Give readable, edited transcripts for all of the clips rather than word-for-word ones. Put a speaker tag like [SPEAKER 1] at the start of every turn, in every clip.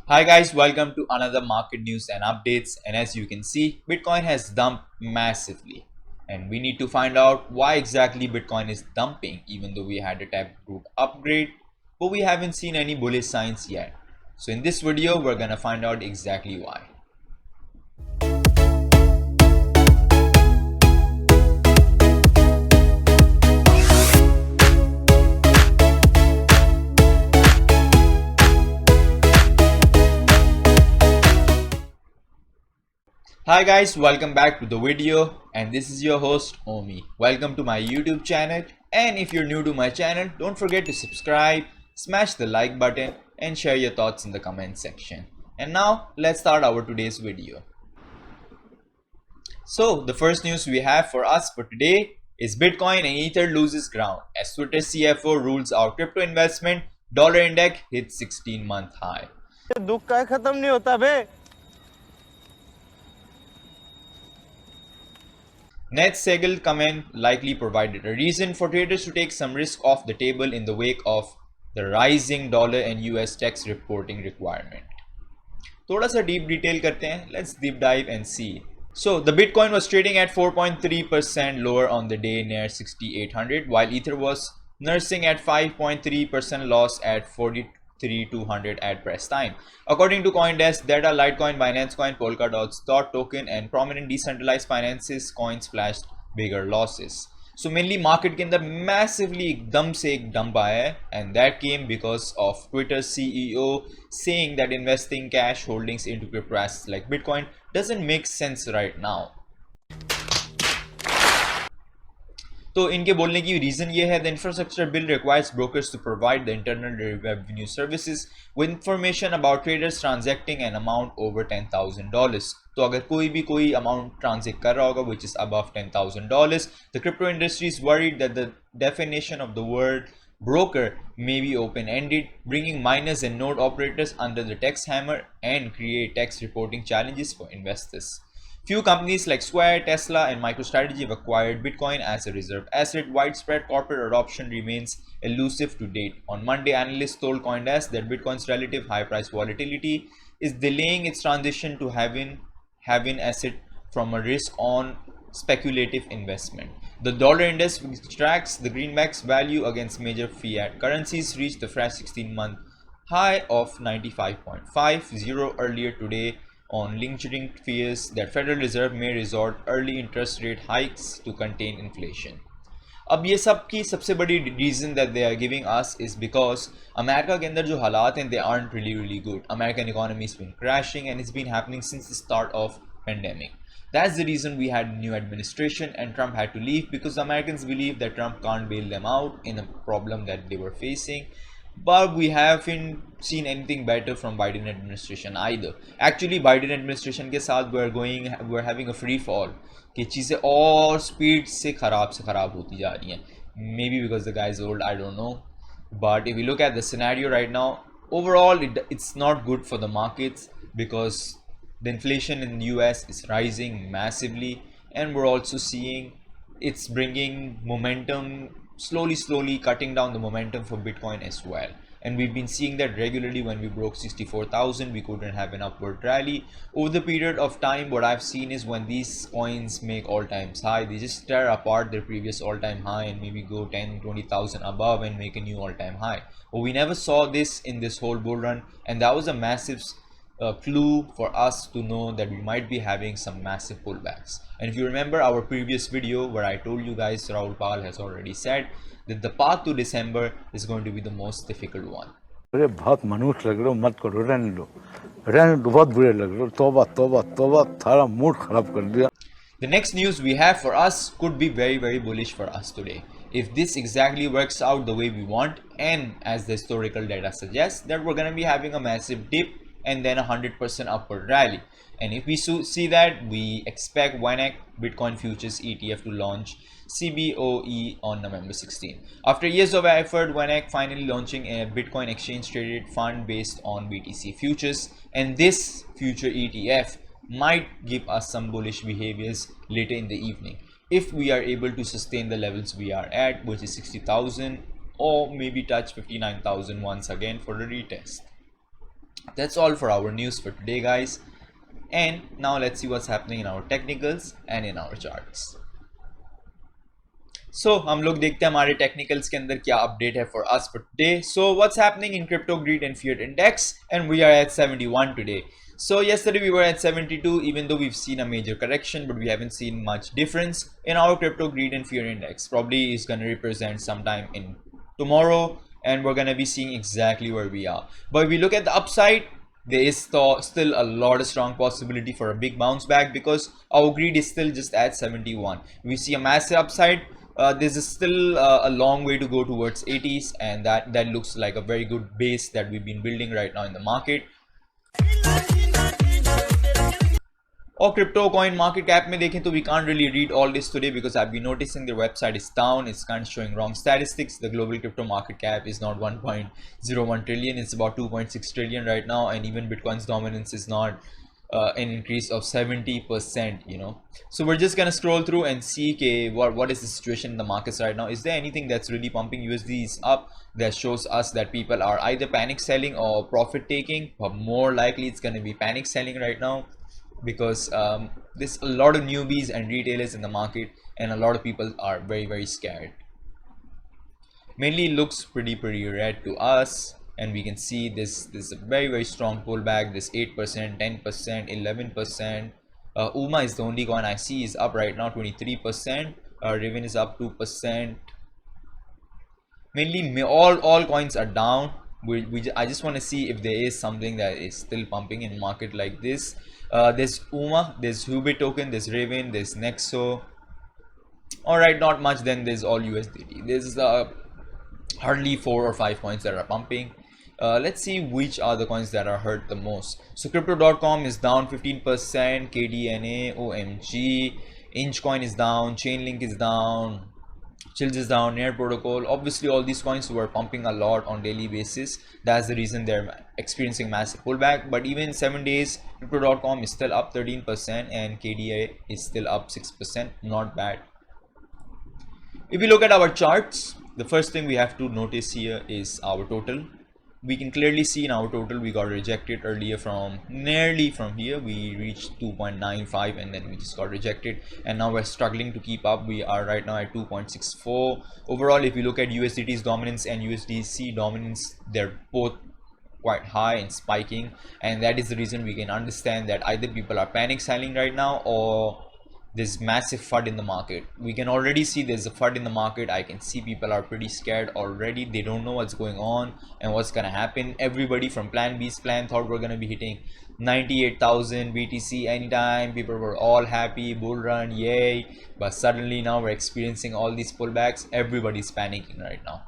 [SPEAKER 1] Hi guys, welcome to another market news and updates. And as you can see, Bitcoin has dumped massively. And we need to find out why exactly Bitcoin is dumping, even though we had a taproot upgrade, but we haven't seen any bullish signs yet. So in this video, we're gonna find out exactly why. Hi guys, welcome back to the video, and this is your host Omi. Welcome to my YouTube channel, and if you're new to my channel, don't forget to subscribe, smash the like button and share your thoughts in the comment section. And now let's start our today's video. So the first news we have for us for today is Bitcoin and Ether loses ground as Twitter CFO rules out crypto investment, dollar index hits 16-month high.
[SPEAKER 2] दुख का खत्म नहीं होता बे।
[SPEAKER 1] Ned Segal comment likely provided a reason for traders to take some risk off the table in the wake of the rising dollar and US tax reporting requirement. थोड़ा सा deep detail करते हैं. Let's deep dive and see. So the Bitcoin was trading at 4.3% lower on the day near 6,800, while Ether was nursing at 5.3% loss at 43,200 at press time. According to CoinDesk data, Litecoin, Binance Coin, Polkadot, Dot Token and prominent decentralized finances coins flashed bigger losses. So mainly market के अंदर massively एकदम से एक dump आया है, and that came because of Twitter CEO saying that investing cash holdings into crypto assets like Bitcoin doesn't make sense right now. तो इनके बोलने की रीजन ये है, the infrastructure bill requires brokers to provide the Internal Revenue Services with information about traders transacting an amount over $10,000. तो अगर कोई amount transact कर रहा होगा which is above $10,000, the crypto industry is worried that the definition of the word broker may be open-ended, bringing miners and node operators under the tax hammer and create tax reporting challenges for investors. Few companies like Square, Tesla, and MicroStrategy have acquired Bitcoin as a reserve asset. Widespread corporate adoption remains elusive to date. On Monday, analysts told CoinDesk that Bitcoin's relative high price volatility is delaying its transition to having asset from a risk-on speculative investment. The dollar index, which tracks the greenback's value against major fiat currencies, reached the fresh 16-month high of 95.50 earlier today on lingering fears that Federal Reserve may resort early interest rate hikes to contain inflation. अब ये सब की सबसे बड़ी reason that they are giving us is because America के अंदर जो हालात हैं they aren't really good. American economy is been crashing and it's been happening since the start of pandemic. That's the reason we had new administration and Trump had to leave, because Americans believe that Trump can't bail them out in a problem that they were facing. But we haven't seen anything better from Biden administration either. Actually Biden administration के साथ we're having a free fall कि चीज़ें और speed से ख़राब होती जा रही हैं. Maybe because the guy is old, I don't know. But if you look at the scenario right now, overall it's not good for the markets, because the inflation in the US is rising massively, and we're also seeing it's bringing momentum, slowly cutting down the momentum for Bitcoin as well. And we've been seeing that regularly. When we broke 64,000, we couldn't have an upward rally. Over the period of time, what I've seen is when these coins make all-time high, they just tear apart their previous all-time high and maybe go 10-20,000 above and make a new all-time high. But we never saw this in this whole bull run, and that was a massive clue for us to know that we might be having some massive pullbacks. And if you remember our previous video where I told you guys, Rarible has already said that the path to December is going to be the most difficult one.
[SPEAKER 3] अरे बहुत मनुष्य लग रहे हो, मत करो, रहने दो, बहुत बुरे लग रहे हो, तौबा तौबा तौबा, थारा मूड खराब कर दिया.
[SPEAKER 1] The next news we have for us could be very bullish for us today. If this exactly works out the way we want, and as the historical data suggests, that we're going to be having a massive dip and then 100% upward rally. And if we see that, we expect WANEC Bitcoin Futures ETF to launch CBOE on November 16. After years of effort, WANEC finally launching a Bitcoin exchange traded fund based on BTC futures, and this future ETF might give us some bullish behaviors later in the evening if we are able to sustain the levels we are at, which is 60,000, or maybe touch 59,000 once again for a retest. That's all for our news for today, guys. And now let's see what's happening in our technicals and in our charts. So हम लोग देखते हैं हमारे technicals के अंदर क्या update है for us for today. So what's happening in crypto greed and fear index, and we are at 71 today. So yesterday we were at 72, even though we've seen a major correction, but we haven't seen much difference in our crypto greed and fear index. Probably is going to represent sometime in tomorrow, and we're going to be seeing exactly where we are. But if we look at the upside, there is still a lot of strong possibility for a big bounce back, because our greed is still just at 71. We see a massive upside. This is still a long way to go towards 80s, and that looks like a very good base that we've been building right now in the market. और crypto coin market cap में देखें तो we can't really read all this today because I've been noticing their website is down. It's kind of showing wrong statistics. The global crypto market cap is not 1.01 trillion. It's about 2.6 trillion right now, and even Bitcoin's dominance is not an increase of 70%, you know. So we're just gonna scroll through and see what is the situation in the markets right now. Is there anything that's really pumping USD is up that shows us that people are either panic selling or profit taking? But more likely it's gonna be panic selling right now, because there's a lot of newbies and retailers in the market, and a lot of people are very scared. Mainly looks pretty red to us, and we can see this is a very strong pullback. This 8%, 10%, 11%. UMA is the only coin I see is up right now, 23%. Riven is up 2%. Mainly all coins are down. I just want to see if there is something that is still pumping in market like this. There's UMA, there's Hubit token, there's Raven, there's Nexo. Alright, not much. Then there's all USDT. There's hardly 4 or 5 coins that are pumping. Let's see which are the coins that are hurt the most. So crypto.com is down 15%, KDNA, OMG, Inchcoin is down, Chainlink is down, Chills is down, Near Protocol. Obviously all these coins were pumping a lot on daily basis. That's the reason they're experiencing massive pullback. But even in 7 days, crypto.com is still up 13% and KDA is still up 6%. Not bad. If we look at our charts, the first thing we have to notice here is our total. We can clearly see in our total we got rejected earlier from nearly from here. We reached 2.95 and then we just got rejected, and now we're struggling to keep up. We are right now at 2.64. Overall, if you look at USDT's dominance and USDC dominance, they're both quite high and spiking, and that is the reason we can understand that either people are panic selling right now or there's massive FUD in the market. We can already see there's a FUD in the market. I can see people are pretty scared already. They don't know what's going on and what's gonna happen. Everybody from Plan B's plan thought we're gonna be hitting 98,000 BTC anytime. People were all happy, bull run, yay. But suddenly now we're experiencing all these pullbacks. Everybody's panicking right now.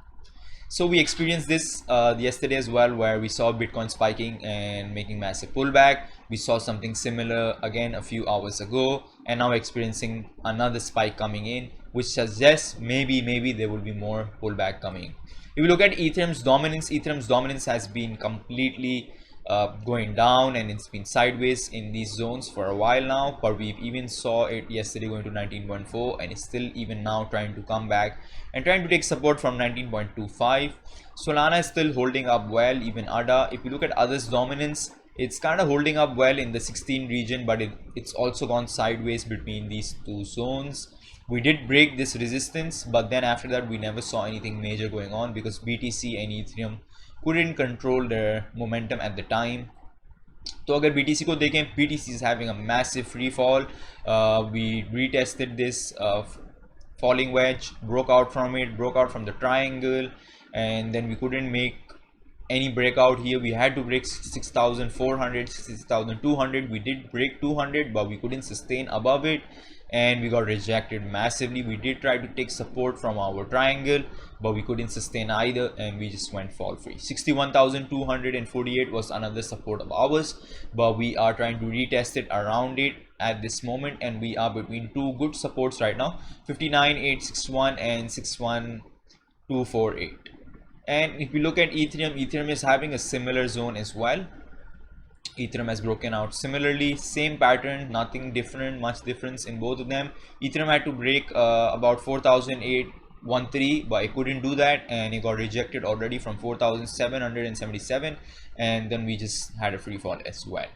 [SPEAKER 1] So we experienced this yesterday as well, where we saw Bitcoin spiking and making massive pullback. We saw something similar again a few hours ago, and now experiencing another spike coming in, which suggests maybe there will be more pullback coming. If you look at Ethereum's dominance has been completely going down, and it's been sideways in these zones for a while now, but we even saw it yesterday going to 19.4, and it's still even now trying to come back and trying to take support from 19.25. Solana is still holding up well, even ADA. If you look at others' dominance, it's kind of holding up well in the 16 region, but it's also gone sideways between these two zones. We did break this resistance, but then after that we never saw anything major going on because BTC and Ethereum couldn't control their momentum at the time. तो अगर BTC को देखें, BTC is having a massive free fall. We retested this falling wedge, broke out from it, broke out from the triangle, and then we couldn't make any breakout here. We had to break 6,400, 6,200. We did break 200, but we couldn't sustain above it, and we got rejected massively. We did try to take support from our triangle, but we couldn't sustain either, and we just went fall free. 61,248 was another support of ours, but we are trying to retest it around it at this moment, and we are between two good supports right now, 59,861 and 61,248. And if you look at Ethereum is having a similar zone as well. Ethereum has broken out similarly, same pattern, nothing different, much difference in both of them. Ethereum had to break about 4,008 13, but it couldn't do that, and it got rejected already from 4,777, and then we just had a free fall as well.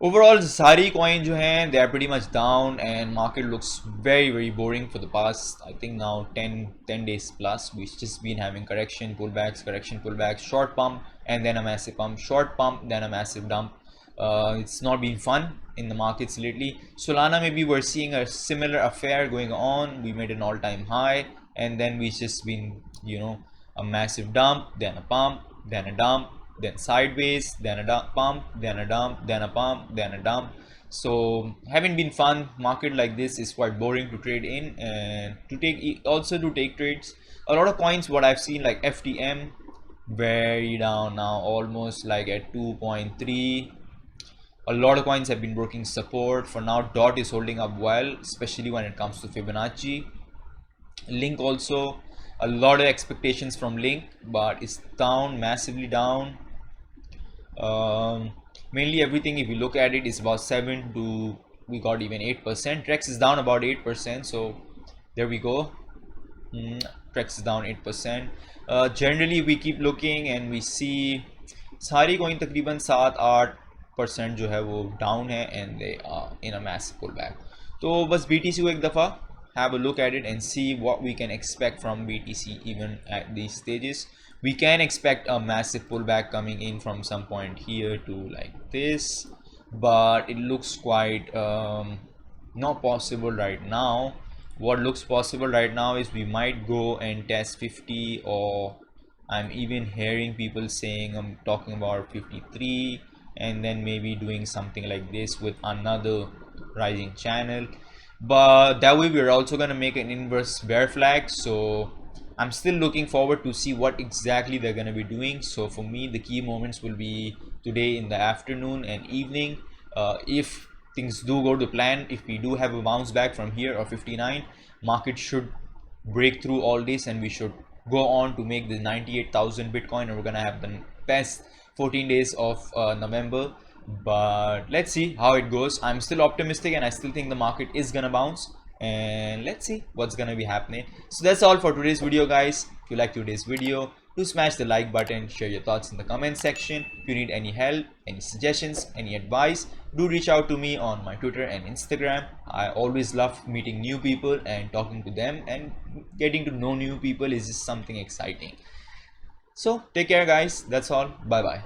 [SPEAKER 1] Overall, सारी coin जो हैं, they are pretty much down, and market looks very boring for the past, I think now 10 days plus. We've just been having correction pullbacks, short pump and then a massive pump, short pump then a massive dump. It's not been fun in the markets lately. Solana, maybe we're seeing a similar affair going on. We made an all-time high, and then we just been, you know, a massive dump, then a pump, then a dump, then sideways, then a dump, pump, then a dump, then a pump, then a dump. So haven't been fun. Market like this is quite boring to trade in, and to take trades. A lot of coins, what I've seen, like FTM, very down now, almost like at 2.3. A lot of coins have been breaking support. For now, DOT is holding up well, especially when it comes to Fibonacci. Link also, a lot of expectations from Link, but it's down, massively down. Mainly everything, if you look at it, is about 7 to, we got even 8%. Trex is down about 8%, so there we go. Trex is down 8%. Generally we keep looking and we see सारी coin तकरीबन 7-8% जो है वो down है, and they are in a massive pullback. तो बस BTC को एक दफ़ा have a look at it and see what we can expect from BTC. Even at these stages, we can expect a massive pullback coming in from some point here to like this, but it looks quite not possible right now. What looks possible right now is we might go and test 50, or I'm even hearing people saying, I'm talking about 53, and then maybe doing something like this with another rising channel. But that way we're also going to make an inverse bear flag, so I'm still looking forward to see what exactly they're going to be doing. So for me, the key moments will be today in the afternoon and evening. If things do go to plan, if we do have a bounce back from here or 59, market should break through all this, and we should go on to make the 98,000 Bitcoin, and we're gonna have the best 14 days of November. But let's see how it goes. I'm still optimistic, and I still think the market is gonna bounce, and let's see what's gonna be happening. So that's all for today's video, guys. If you liked today's video, do smash the like button, share your thoughts in the comment section. If you need any help, any suggestions, any advice, do reach out to me on my Twitter and Instagram. I always love meeting new people and talking to them, and getting to know new people is just something exciting. So take care, guys. That's all. Bye bye.